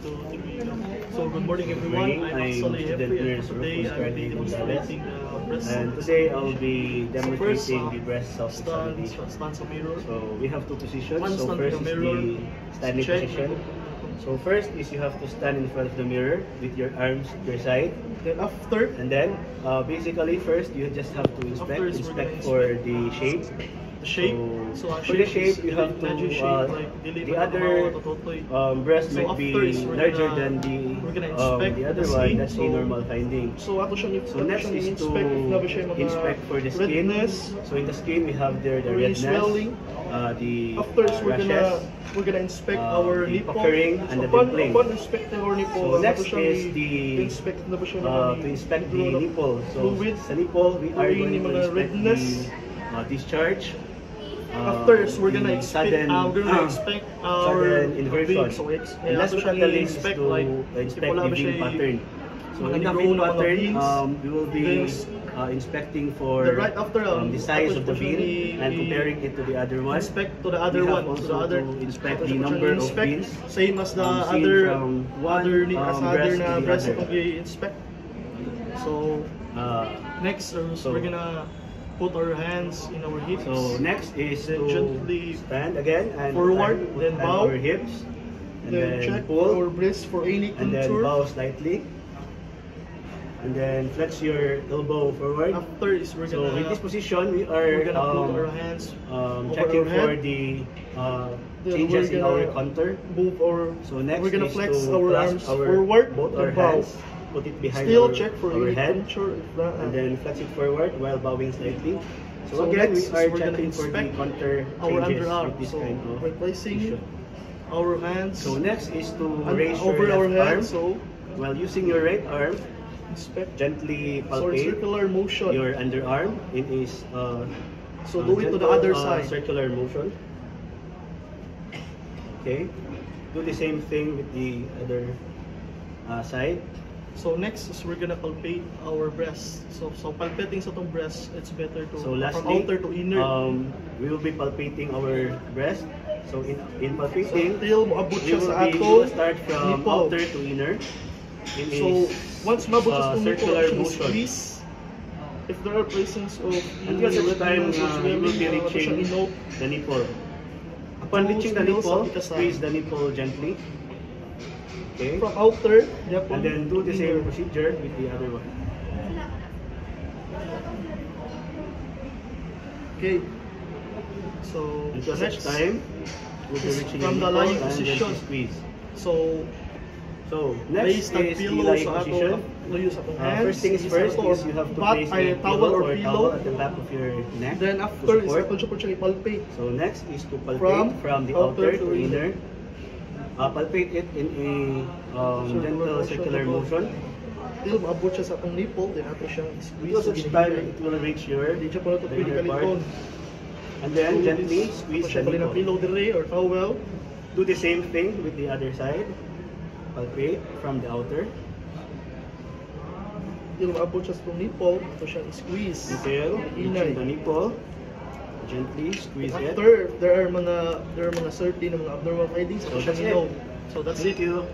2, 3. So good morning everyone. I'm actually Jeffrey and today I'll be demonstrating breast. And today I'll be demonstrating the breast stance self-examination. of mirror. So we have two positions. One So stand first in is the mirror. the standing Check. position. So first is you have to stand in front of the mirror with your arms to your side. Then after, And then basically first you just have to inspect for the shape. the shape. So for the shape you have to the other breast So might be after is we're larger gonna- than we're gonna inspect the other the one. skin. That's So- a normal finding. So ako siya So next is to inspect for the skin. redness. So in the skin we have there the or redness, swelling. the After rashes, we're gonna inspect our the nipple. puckering, and So the dimpling. upon inspecting our nipple, So next is the inspect na ba siya to inspect the nipple. So fluid. sa nipple we are Fluid, going yung to mga inspect redness. the discharge. After we're gonna the inspect our sudden inversion. big. So And last but not the least is to inspect the vein pattern. So in the vein pattern, we will be inspecting for the right after the size of the vein and comparing it to the other one. Inspect to the other We have one. also So the other to inspect so the siya number of inspect, veins, same as the seen other from one, other breast to na the breast other. kung i-inspect. So next so- we're gonna put our hands in our hips. So next is Then to gently stand again and forward, put then hand bow. our hips, and then then check pull, our breast for any and then contour. bow slightly, and then flex your elbow forward. After is we're So gonna in this position we we're are gonna put our hands over checking our for head. the Then changes we're in our gonna contour. move our. So next we're gonna is flex to our clasp arms forward, both then our bow. hands, put it behind Still our, check for our any head, contour. and then flex it forward while bowing slightly. So, So again, next we are is we're gonna checking for the inspect contour our changes underarm. with this So kind of replacing position. our hands So next is to and raise over your our left head. arm So while using your right arm. inspect. Gently So palpate circular motion. your underarm in a So do it to the gentle, other side. circular motion. Okay. Do the same thing with the other side. So next is we're gonna palpate our breast. So palpating sa tong breast, it's better to So from lastly, outer to inner. we will be palpating our breast. So in palpating, Till moabot we siya will, sa we ato will start from nipple. outer to inner. In So once mabot sa itong nipple, circular actually motion. squeeze. If there are presence of Until such time redness or you will be swelling, reaching siyang inope. the nipple. Upon reaching the Still nipple, sa itasan. squeeze the nipple gently. Okay. From outer, And then do the same procedure with the other one. Okay. So Until such next, time, we'll be is reaching from the the nipple lying and then position. squeeze. So So place next tag is the pillow lying sa ato, position. layo sa atong hands. First things isa first ato, is you have to bat, place ay, a towel pillow or or pillow. towel at the back of your neck. Then to after is support. ato siya po siya ipalpate. So next is to palpate from the outer to inner. Palpate it in a gentle circular motion. Till maabot siya sa atong nipple, then ato siyang squeeze. Until such time it will reach your Hindi siya pa ito the pwede inner part. kaliton. And then gently squeeze the siya bali ng pillow nipple. dire or towel. Do the same thing with the other side. Palpate from the outer Till maabot siya sa atong nipple, ato siyang squeeze. until Inay. reaching the nipple. Gently squeeze it. After, there are mga certain mga abnormal findings, ato So siyang that's it. inope. So that's it. Thank you.